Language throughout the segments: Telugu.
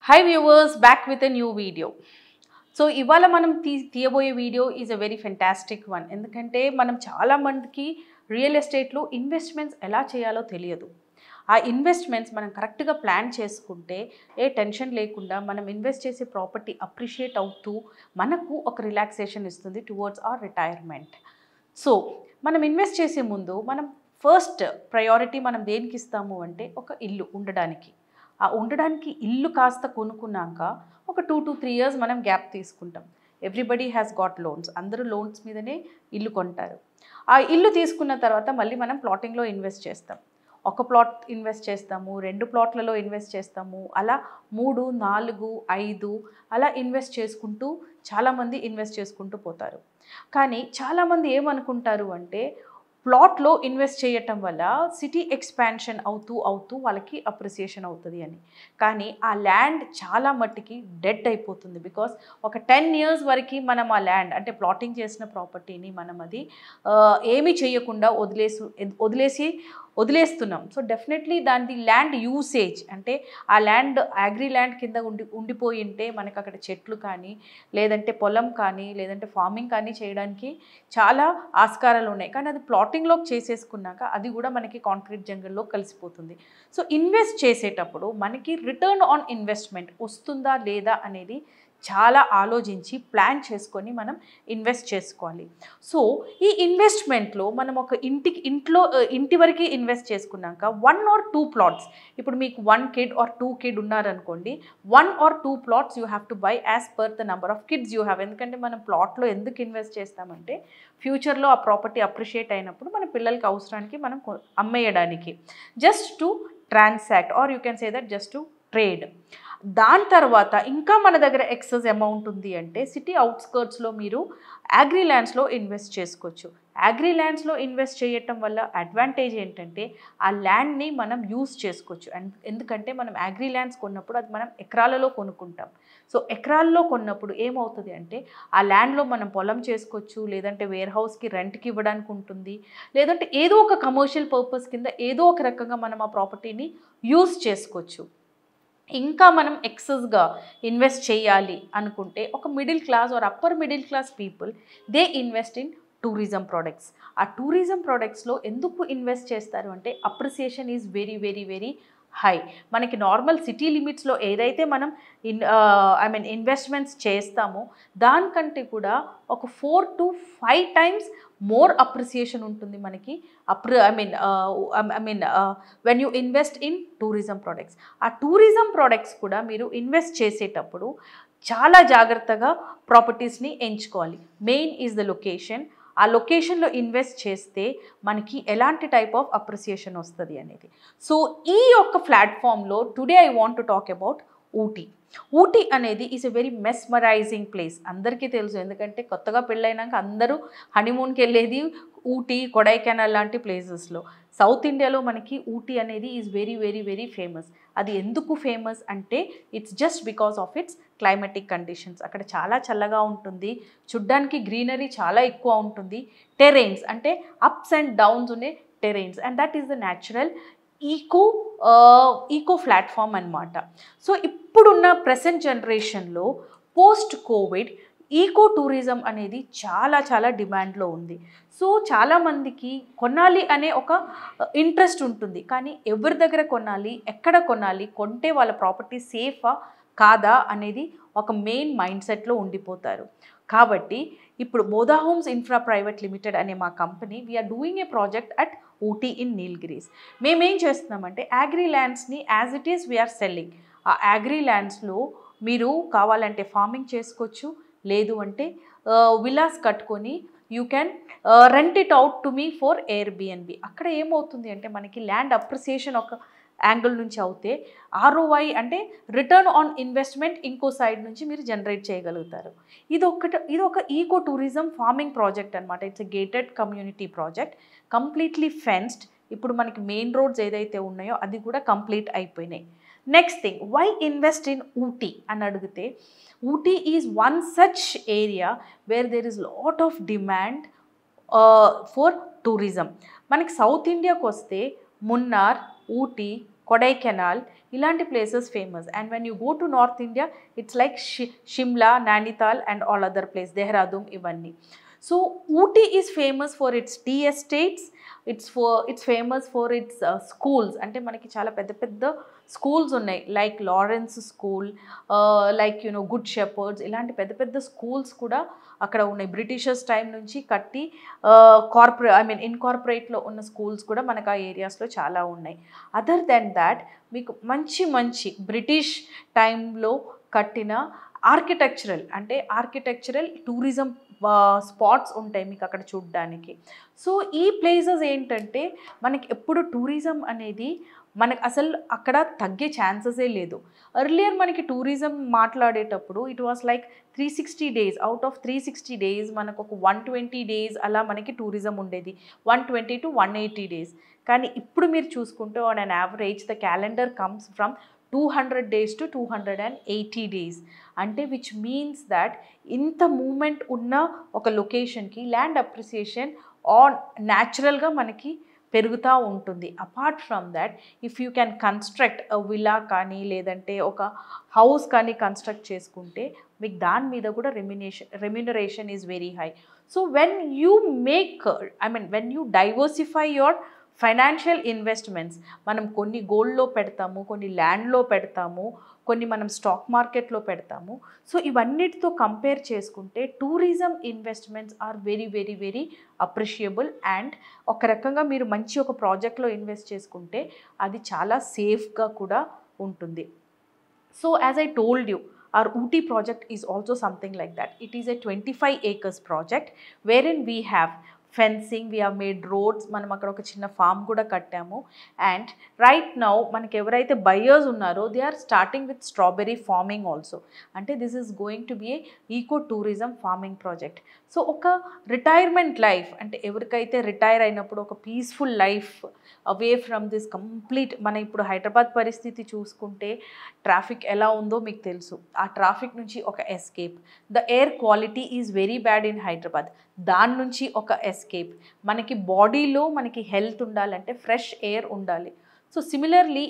Hi viewers, back with a new video. So ఇవాళ మనం తీయబోయే video is a very fantastic one. ఎందుకంటే మనం చాలామందికి రియల్ ఎస్టేట్లో ఇన్వెస్ట్మెంట్స్ ఎలా చేయాలో తెలియదు. ఆ ఇన్వెస్ట్మెంట్స్ మనం కరెక్ట్గా ప్లాన్ చేసుకుంటే ఏ టెన్షన్ లేకుండా మనం ఇన్వెస్ట్ చేసే ప్రాపర్టీ అప్రిషియేట్ అవుతూ మనకు ఒక రిలాక్సేషన్ ఇస్తుంది టువర్డ్స్ అవర్ రిటైర్మెంట్. సో మనం ఇన్వెస్ట్ చేసే ముందు మనం ఫస్ట్ ప్రయారిటీ మనం దేనికి ఇస్తాము అంటే ఒక ఇల్లు ఉండడానికి. ఆ ఉండడానికి ఇల్లు కాస్త కొనుక్కున్నాక ఒక 2 to 3 years మనం గ్యాప్ తీసుకుంటాం. ఎవ్రీబడి హ్యాస్ గాట్ లోన్స్, అందరూ లోన్స్ మీదనే ఇల్లు కొంటారు. ఆ ఇల్లు తీసుకున్న తర్వాత మళ్ళీ మనం ప్లాటింగ్లో ఇన్వెస్ట్ చేస్తాం. ఒక ప్లాట్ ఇన్వెస్ట్ చేస్తాము, 2 ప్లాట్లలో ఇన్వెస్ట్ చేస్తాము, అలా 3, 4, 5 అలా ఇన్వెస్ట్ చేసుకుంటూ చాలామంది ఇన్వెస్ట్ చేసుకుంటూ పోతారు. కానీ చాలామంది ఏమనుకుంటారు అంటే ప్లాట్లో ఇన్వెస్ట్ చేయటం వల్ల సిటీ ఎక్స్పాన్షన్ అవుతూ వాళ్ళకి అప్రిసియేషన్ అవుతుంది అని. కానీ ఆ ల్యాండ్ చాలా మట్టికి డెడ్ అయిపోతుంది. బికాస్ ఒక 10 years వరకు మనం ఆ ల్యాండ్ అంటే ప్లాటింగ్ చేసిన ప్రాపర్టీని మనం అది ఏమీ చేయకుండా వదిలేస్తున్నాం. సో డెఫినెట్లీ దాని ల్యాండ్ యూసేజ్ అంటే ఆ ల్యాండ్ అగ్రి ల్యాండ్ కింద ఉండిపోయి ఉంటే మనకు అక్కడ చెట్లు కానీ లేదంటే పొలం కానీ లేదంటే ఫార్మింగ్ కానీ చేయడానికి చాలా ఆస్కారాలు ఉన్నాయి. కానీ అది ప్లాటింగ్లోకి చేసేసుకున్నాక అది కూడా మనకి కాంక్రీట్ జంగల్లో కలిసిపోతుంది. సో ఇన్వెస్ట్ చేసేటప్పుడు మనకి రిటర్న్ ఆన్ ఇన్వెస్ట్మెంట్ వస్తుందా లేదా అనేది చాలా ఆలోచించి ప్లాన్ చేసుకొని మనం ఇన్వెస్ట్ చేసుకోవాలి. సో ఈ ఇన్వెస్ట్మెంట్లో మనం ఒక ఇంటి వరకు ఇన్వెస్ట్ చేసుకున్నాక 1 or 2 plots, ఇప్పుడు మీకు 1 kid or 2 kid ఉన్నారనుకోండి, 1 or 2 plots you have to buy as per the number of kids you have. ఎందుకంటే మనం ప్లాట్లో ఎందుకు ఇన్వెస్ట్ చేస్తామంటే ఫ్యూచర్లో ఆ ప్రాపర్టీ అప్రిషియేట్ అయినప్పుడు మన పిల్లలకి అవసరానికి మనం అమ్మేయడానికి, just to transact or you can say that just to trade. దాని తర్వాత ఇంకా మన దగ్గర ఎక్సెస్ అమౌంట్ ఉంది అంటే సిటీ అవుట్స్కర్ట్స్లో మీరు అగ్రి ల్యాండ్స్లో ఇన్వెస్ట్ చేసుకోవచ్చు. అగ్రి ల్యాండ్స్లో ఇన్వెస్ట్ చేయటం వల్ల అడ్వాంటేజ్ ఏంటంటే ఆ ల్యాండ్ని మనం యూజ్ చేసుకోవచ్చు. ఎందుకంటే మనం అగ్రి ల్యాండ్స్ కొన్నప్పుడు అది మనం ఎకరాలలో కొనుక్కుంటాం. సో ఎకరాల్లో కొన్నప్పుడు ఏమవుతుంది అంటే ఆ ల్యాండ్లో మనం పొలం చేసుకోవచ్చు, లేదంటే వేర్ హౌస్కి రెంట్కి ఇవ్వడానికి ఉంటుంది, లేదంటే ఏదో ఒక కమర్షియల్ పర్పస్ కింద ఏదో ఒక రకంగా మనం ఆ ప్రాపర్టీని యూజ్ చేసుకోవచ్చు. ఇంకా మనం ఎక్సెస్గా ఇన్వెస్ట్ చేయాలి అనుకుంటే ఒక middle class or upper middle class people they invest in tourism products. ఆ టూరిజం ప్రోడక్ట్స్లో ఎందుకు ఇన్వెస్ట్ చేస్తారు అంటే appreciation is very very very high. మనకి నార్మల్ సిటీ లిమిట్స్లో ఏదైతే మనం ఇన్వెస్ట్మెంట్స్ చేస్తామో దానికంటే కూడా ఒక 4 to 5 times మోర్ అప్రిసియేషన్ ఉంటుంది మనకి. When you invest in tourism products. ఆ టూరిజం ప్రోడక్ట్స్ కూడా మీరు ఇన్వెస్ట్ చేసేటప్పుడు చాలా జాగ్రత్తగా ప్రాపర్టీస్ని ఎంచుకోవాలి. Main is the location. ఆ లొకేషన్లో ఇన్వెస్ట్ చేస్తే మనకి ఎలాంటి టైప్ ఆఫ్ అప్రిసియేషన్ వస్తుంది అనేది. సో ఈ యొక్క ప్లాట్ఫామ్లో today I want to talk about Ooty. Ooty అనేది is a very mesmerising place. అందరికీ తెలుసు, ఎందుకంటే కొత్తగా పెళ్ళైనాక అందరూ హనీమూన్కి వెళ్ళేది ఊటీ, కొడైకెనాల్ లాంటి ప్లేసెస్లో. సౌత్ ఇండియాలో మనకి ఊటీ అనేది is very very very famous. అది ఎందుకు ఫేమస్ అంటే it's just because of it's climatic conditions. అక్కడ చాలా చల్లగా ఉంటుంది, చూడ్డానికి గ్రీనరీ చాలా ఎక్కువ ఉంటుంది, టెరైన్స్ అంటే అప్స్ అండ్ డౌన్స్ ఉండే terrains, and that is the natural eco platform అనమాట. సో ఇప్పుడున్న ప్రెసెంట్ జనరేషన్లో పోస్ట్ కోవిడ్ ఈకో టూరిజం అనేది చాలా చాలా డిమాండ్లో ఉంది. సో చాలామందికి కొనాలి అనే ఒక ఇంట్రెస్ట్ ఉంటుంది, కానీ ఎవరి దగ్గర కొనాలి, ఎక్కడ కొనాలి, కొంటే వాళ్ళ ప్రాపర్టీ సేఫా కాదా అనేది ఒక మెయిన్ మైండ్ సెట్లో ఉండిపోతారు. కాబట్టి ఇప్పుడు Moda homes infra private limited అనే మా company we are doing a project at Ooty in Nilgiris. మేమేం చేస్తున్నామంటే అగ్రి ల్యాండ్స్ని as it is we are selling. ఆ అగ్రి ల్యాండ్స్లో మీరు కావాలంటే ఫార్మింగ్ చేసుకోవచ్చు, లేదు అంటే విల్లాస్ కట్టుకొని you can rent it out to మీ ఫర్ ఎయిర్బిఎన్బి. అక్కడ ఏమవుతుంది అంటే మనకి ల్యాండ్ అప్రిసియేషన్ ఒక యాంగిల్ నుంచి అవుతే ఆర్ఓఐ అంటే రిటర్న్ ఆన్ ఇన్వెస్ట్మెంట్ ఇంకో సైడ్ నుంచి మీరు జనరేట్ చేయగలుగుతారు. ఇది ఒక ఈకో టూరిజం ఫార్మింగ్ ప్రాజెక్ట్ అనమాట. It's a gated community project, completely fenced. ఇప్పుడు మనకి మెయిన్ రోడ్స్ ఏదైతే ఉన్నాయో అది కూడా కంప్లీట్ అయిపోయినాయి. Next thing, why invest in Ooty అని అడిగితే Ooty is one such area where there is lot of demand for tourism. మనకి సౌత్ ఇండియాకి వస్తే మున్నార్, ఊటీ, కొడైకెనాల్, ఇలాంటి places famous. And when you go to north India it's like Shimla, Nainital and all other place, Dehradun ఇవన్నీ. So Ooty is famous for its tea estates, it's famous for its schools. అంటే మనకి చాలా పెద్ద పెద్ద స్కూల్స్ ఉన్నాయి, like Lawrence school, like good shepherd's, ఇలాంటి పెద్ద పెద్ద స్కూల్స్ కూడా అక్కడ ఉన్నాయి. బ్రిటిషర్స్ టైం నుంచి కట్టి ఇన్కార్పొరేట్లో ఉన్న స్కూల్స్ కూడా మనకు ఆ ఏరియాస్లో చాలా ఉన్నాయి. అదర్ దెన్ దాట్ మీకు మంచి మంచి బ్రిటిష్ టైంలో కట్టిన ఆర్కిటెక్చరల్ టూరిజం స్పాట్స్ ఉంటాయి మీకు అక్కడ చూడడానికి. సో ఈ ప్లేసెస్ ఏంటంటే మనకి ఎప్పుడు టూరిజం అనేది మనకు అసలు అక్కడ తగ్గే ఛాన్సెసే లేదు. ఎర్లియర్ మనకి టూరిజం మాట్లాడేటప్పుడు it was like 360 days, out of 360 days మనకు ఒక 120 days అలా మనకి టూరిజం ఉండేది, 120 to 180 days. కానీ ఇప్పుడు మీరు చూసుకుంటే on an average the calendar comes from 200 days to 280 days. అంటే విచ్ మీన్స్ దట్ ఇంత మూమెంట్ ఉన్న ఒక లొకేషన్కి ల్యాండ్ అప్రిసియేషన్ న్యాచురల్గా మనకి పెరుగుతూ ఉంటుంది. Apart from that if you can construct villa కానీ లేదంటే ఒక హౌస్ కానీ కన్స్ట్రక్ట్ చేసుకుంటే మీకు దాని మీద కూడా remuneration is very high. So when you when you diversify your financial investments, మనం కొన్ని గోల్డ్లో పెడతాము, కొన్ని ల్యాండ్లో పెడతాము, కొన్ని మనం స్టాక్ మార్కెట్లో పెడతాము. సో ఇవన్నిటితో కంపేర్ చేసుకుంటే tourism investments are very very very appreciable. And ఒక రకంగా మీరు మంచి ఒక ప్రాజెక్ట్లో ఇన్వెస్ట్ చేసుకుంటే అది చాలా సేఫ్గా కూడా ఉంటుంది. So as I told you, our Ooty project is also something like that. It is a 25 acres project wherein we have fencing, we have made roads, మనం అక్కడ ఒక చిన్న ఫామ్ కూడా కట్టాము. అండ్ రైట్ నౌ మనకి ఎవరైతే బయర్స్ ఉన్నారో they are starting with strawberry farming also. అంటే this is going to be a eco tourism farming project. So ఒక రిటైర్మెంట్ లైఫ్, అంటే ఎవరికైతే రిటైర్ అయినప్పుడు ఒక peaceful life away from this complete, మన ఇప్పుడు హైదరాబాద్ పరిస్థితి చూసుకుంటే ట్రాఫిక్ ఎలా ఉందో మీకు తెలుసు, ఆ ట్రాఫిక్ నుంచి ఒక escape. The air quality is very bad in Hyderabad, దాని నుంచి ఒక ఎస్కేప్. మనకి బాడీలో మనకి హెల్త్ ఉండాలంటే ఫ్రెష్ ఎయిర్ ఉండాలి. So similarly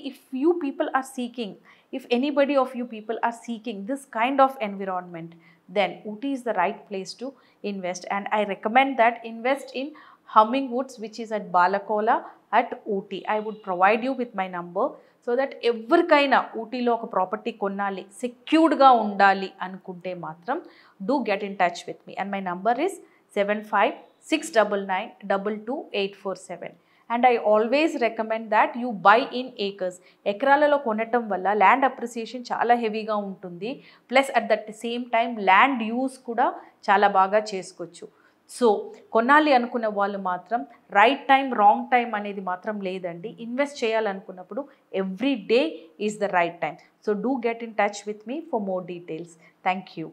if anybody of you people are seeking this kind of environment, then Ooty is the right place to invest. And I recommend that invest in Humming Woods, which is at Balakola at Ooty. I would provide you with my number so that ఎవరికైనా ఊటీలో ఒక ప్రాపర్టీ కొనాలి, సెక్యూర్డ్గా ఉండాలి అనుకుంటే మాత్రం do get in touch with me. And my number is 7569922847. And I always recommend that you buy in acres. ఎకరాలలో కొనటం వల్ల ల్యాండ్ అప్రిసియేషన్ చాలా హెవీగా ఉంటుంది, plus at that same time land use కూడా చాలా బాగా చేసుకోవచ్చు. సో కొనాలి అనుకున్న వాళ్ళు మాత్రం రైట్ టైం రాంగ్ టైం అనేది మాత్రం లేదండి. ఇన్వెస్ట్ చేయాలనుకున్నప్పుడు every day is the right time. So do get in touch with me for more details. Thank you.